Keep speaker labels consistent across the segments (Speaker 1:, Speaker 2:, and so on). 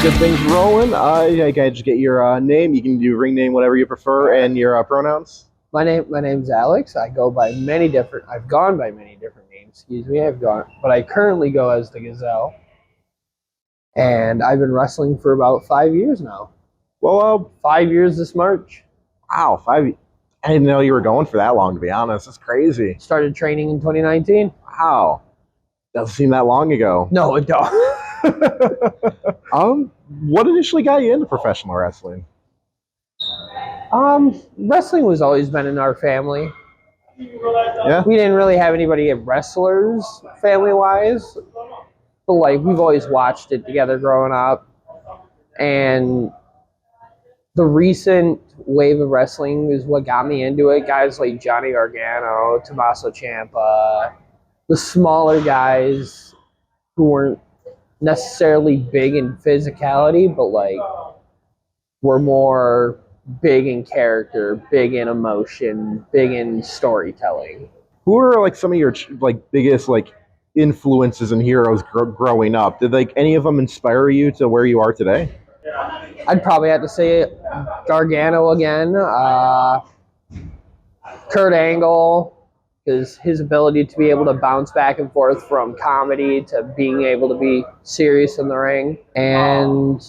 Speaker 1: Get things rolling. I can just get your name. You can do ring name, whatever you prefer, and your pronouns.
Speaker 2: My name's Alex. I've gone by many different names. Excuse me. But I currently go as the Gazelle, and I've been wrestling for about 5 years now.
Speaker 1: Well,
Speaker 2: 5 years this March.
Speaker 1: wow, 5. I didn't know you were going for that long. To be honest, it's crazy.
Speaker 2: Started training in 2019.
Speaker 1: Wow, doesn't seem that long ago.
Speaker 2: No, it don't.
Speaker 1: What initially got you into professional wrestling?
Speaker 2: Wrestling was always been in our family.
Speaker 1: Yeah.
Speaker 2: We didn't really have anybody at wrestlers family-wise, but like we've always watched it together growing up. And the recent wave of wrestling is what got me into it. Guys like Johnny Gargano, Tommaso Ciampa, the smaller guys who weren't necessarily big in physicality, but like were more big in character, big in emotion, big in storytelling.
Speaker 1: Who are like some of your biggest influences and heroes growing up? Did any of them inspire you to where you are today?
Speaker 2: I'd probably have to say Gargano again, Kurt Angle, because his ability to be able to bounce back and forth from comedy to being able to be serious in the ring, and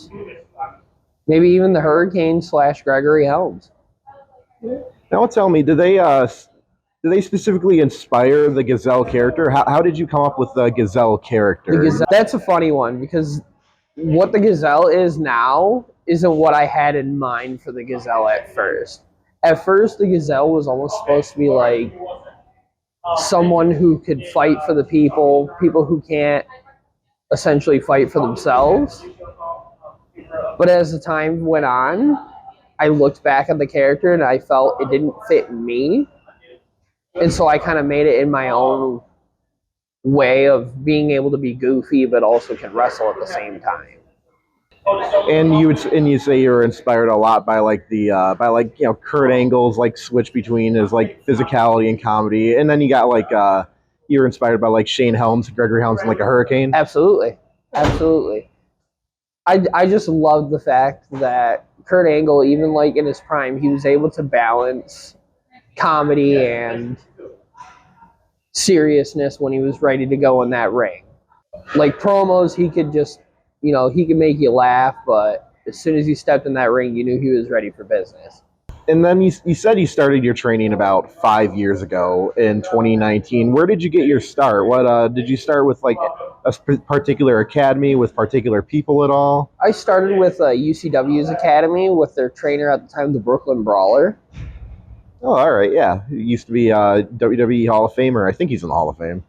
Speaker 2: maybe even the Hurricane / Gregory Helms.
Speaker 1: Now tell me, did they specifically inspire the Gazelle character? How did you come up with the Gazelle character?
Speaker 2: That's a funny one, because what the Gazelle is now isn't what I had in mind for the Gazelle at first. At first, the Gazelle was almost supposed to be like someone who could fight for the people who can't essentially fight for themselves. But as the time went on, I looked back at the character and I felt it didn't fit me. And so I kind of made it in my own way of being able to be goofy, but also can wrestle at the same time.
Speaker 1: And you say you were inspired a lot by Kurt Angle's switch between his physicality and comedy, and then you got you were inspired by Shane Helms, Gregory Helms, and a Hurricane.
Speaker 2: Absolutely. I just love the fact that Kurt Angle, even in his prime, he was able to balance comedy and seriousness when he was ready to go in that ring. Like promos, he could just, he could make you laugh, but as soon as he stepped in that ring, you knew he was ready for business.
Speaker 1: And then you said you started your training about 5 years ago in 2019. Where did you get your start? What did you start with, a particular academy with particular people at all?
Speaker 2: I started with UCW's academy with their trainer at the time, the Brooklyn Brawler.
Speaker 1: Oh, all right, yeah. He used to be a WWE Hall of Famer. I think he's in the Hall of Fame.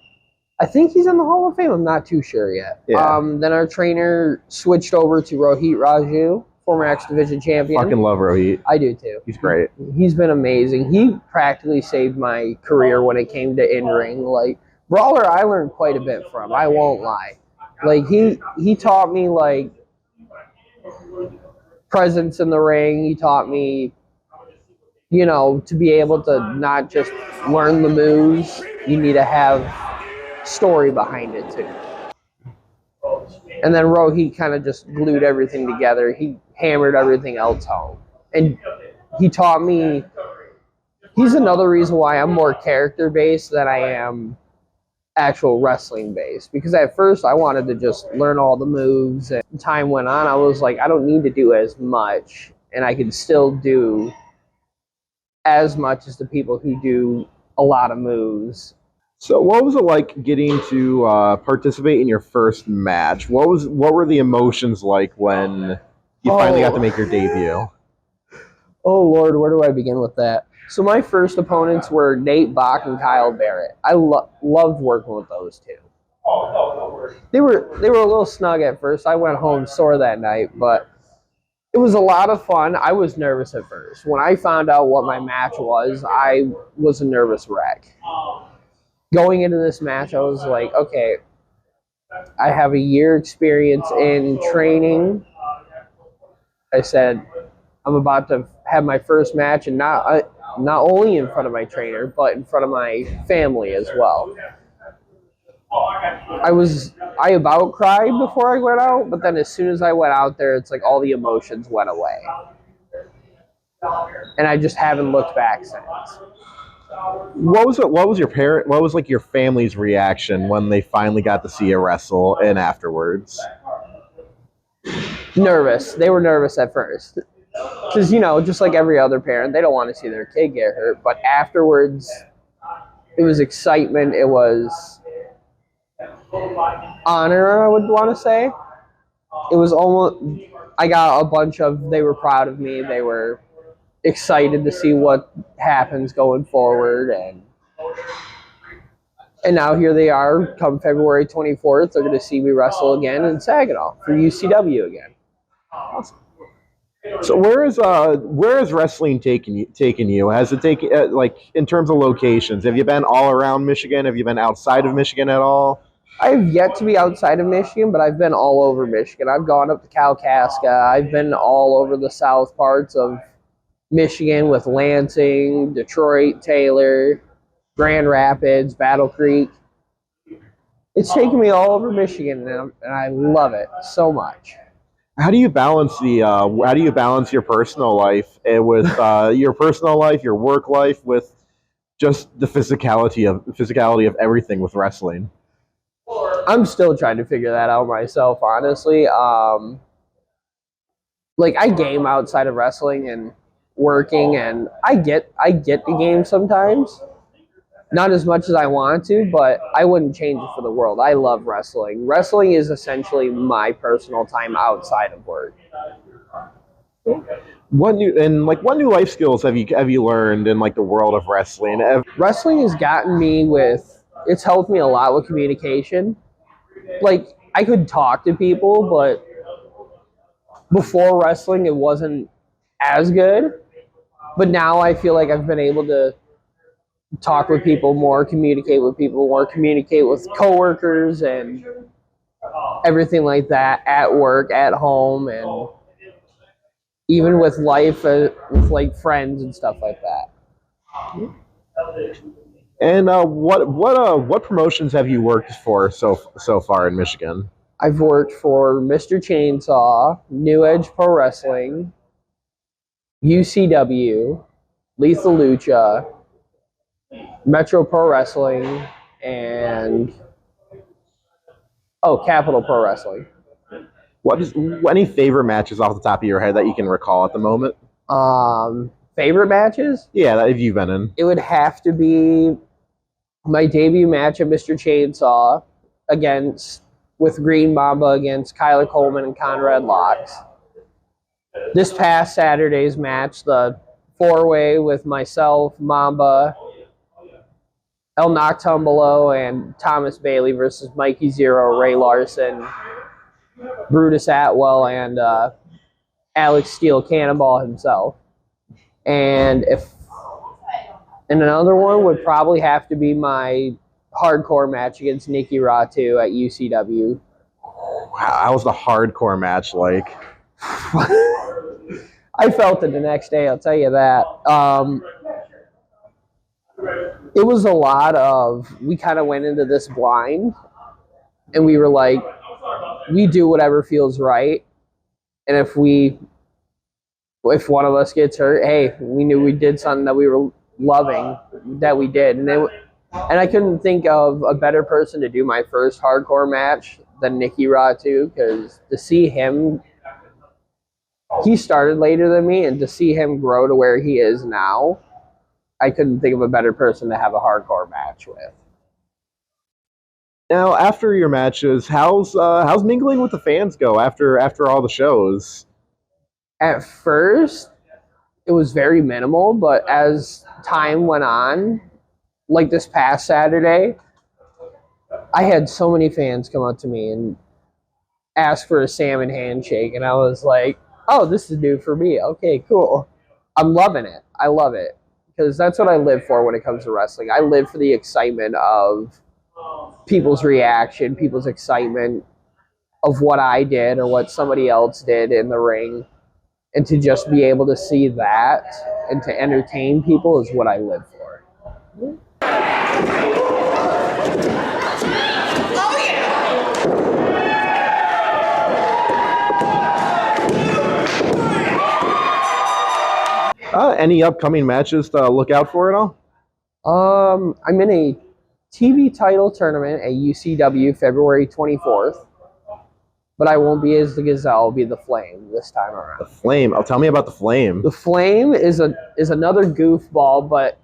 Speaker 2: I think he's in the Hall of Fame. I'm not too sure yet.
Speaker 1: Yeah.
Speaker 2: Then our trainer switched over to Rohit Raju, former X Division champion.
Speaker 1: Fucking love Rohit.
Speaker 2: I do too.
Speaker 1: He's great.
Speaker 2: He's been amazing. He practically saved my career when it came to in-ring. Brawler, I learned quite a bit from. I won't lie. He taught me presence in the ring. He taught me, to be able to not just learn the moves. You need to have story behind it too. And then Rohit kind of just glued everything together. He hammered everything else home. And he taught me, he's another reason why I'm more character-based than I am actual wrestling-based. Because at first I wanted to just learn all the moves. And as time went on, I was like, I don't need to do as much. And I can still do as much as the people who do a lot of moves.
Speaker 1: So what was it like getting to participate in your first match? What were the emotions like when you finally got to make your debut?
Speaker 2: Oh, Lord, where do I begin with that? So my first opponents were Nate Bach and Kyle Barrett. I loved working with those two. They were a little snug at first. I went home sore that night, but it was a lot of fun. I was nervous at first. When I found out what my match was, I was a nervous wreck. Going into this match, I was like, okay, I have a year experience in training. I said, I'm about to have my first match, and not only in front of my trainer, but in front of my family as well. I about cried before I went out, but then as soon as I went out there, it's like all the emotions went away. And I just haven't looked back since.
Speaker 1: What was it? What was your parent? What was like your family's reaction when they finally got to see you wrestle and afterwards?
Speaker 2: Nervous. They were nervous at first. Because, just like every other parent, they don't want to see their kid get hurt. But afterwards, it was excitement. It was honor, I would want to say. It was almost, I got a bunch of, they were proud of me. They were excited to see what happens going forward. And now here they are, come February 24th, they're going to see me wrestle again in Saginaw for UCW again.
Speaker 1: Awesome. So where is wrestling taken you? Has it taken like in terms of locations? Have you been all around Michigan? Have you been outside of Michigan at all?
Speaker 2: I've yet to be outside of Michigan, but I've been all over Michigan. I've gone up to Kalkaska. I've been all over the south parts of Michigan with Lansing, Detroit, Taylor, Grand Rapids, Battle Creek. It's taken me all over Michigan, and I love it so much.
Speaker 1: How do you balance your personal life with your personal life, your work life, with just the physicality of everything with wrestling?
Speaker 2: I'm still trying to figure that out myself, honestly. Like I game outside of wrestling and working, and I get the game sometimes. Not as much as I want to, but I wouldn't change it for the world. I love wrestling. Wrestling is essentially my personal time outside of work.
Speaker 1: What new life skills have you learned in like the world of wrestling?
Speaker 2: Wrestling has gotten me it's helped me a lot with communication. Like I could talk to people, but before wrestling it wasn't as good. But now I feel like I've been able to talk with people more, communicate with people more, communicate with coworkers and everything like that at work, at home, and even with life, with like friends and stuff like that.
Speaker 1: And what promotions have you worked for so far in Michigan?
Speaker 2: I've worked for Mr. Chainsaw, New Edge Pro Wrestling, UCW, Lethal Lucha, Metro Pro Wrestling, and Capital Pro Wrestling.
Speaker 1: Any favorite matches off the top of your head that you can recall at the moment?
Speaker 2: Favorite matches?
Speaker 1: Yeah, that you've been in.
Speaker 2: It would have to be my debut match at Mr. Chainsaw with Green Mamba against Kyler Coleman and Conrad Locks. This past Saturday's match, the four-way with myself, Mamba, El Noctumbolo, and Thomas Bailey versus Mikey Zero, Ray Larson, Brutus Atwell, and Alex Steele Cannonball himself. And another one would probably have to be my hardcore match against Nikki Ratu at UCW.
Speaker 1: Wow, that was the hardcore match like.
Speaker 2: I felt it the next day, I'll tell you that. It was a lot of, we kind of went into this blind, and we were like, we do whatever feels right. And if one of us gets hurt, hey, we knew we did something that we were loving, that we did. And I couldn't think of a better person to do my first hardcore match than Nikki Ratu, because to see him, he started later than me, and to see him grow to where he is now, I couldn't think of a better person to have a hardcore match with.
Speaker 1: Now, after your matches, how's mingling with the fans go after all the shows?
Speaker 2: At first, it was very minimal, but as time went on, like this past Saturday, I had so many fans come up to me and ask for a salmon handshake, and I was like, oh, this is new for me. Okay, cool. I'm loving it. I love it, because that's what I live for when it comes to wrestling. I live for the excitement of people's reaction, people's excitement of what I did or what somebody else did in the ring. And to just be able to see that and to entertain people is what I live for.
Speaker 1: Any upcoming matches to look out for at all?
Speaker 2: I'm in a TV title tournament at UCW February 24th, but I won't be as the Gazelle, I'll be the Flame this time
Speaker 1: The
Speaker 2: around.
Speaker 1: Flame. Oh, tell me about the Flame.
Speaker 2: The Flame is another goofball, but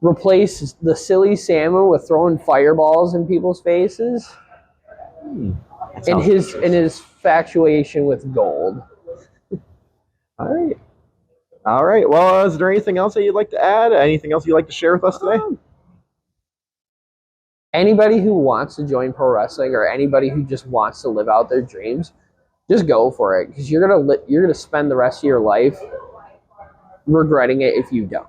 Speaker 2: replace the silly salmon with throwing fireballs in people's faces,
Speaker 1: That
Speaker 2: and
Speaker 1: sounds
Speaker 2: his
Speaker 1: dangerous.
Speaker 2: infatuation with gold.
Speaker 1: All right. All right. Well, is there anything else that you'd like to add? Anything else you'd like to share with us today?
Speaker 2: Anybody who wants to join pro wrestling or anybody who just wants to live out their dreams, just go for it, because you're gonna spend the rest of your life regretting it if you don't.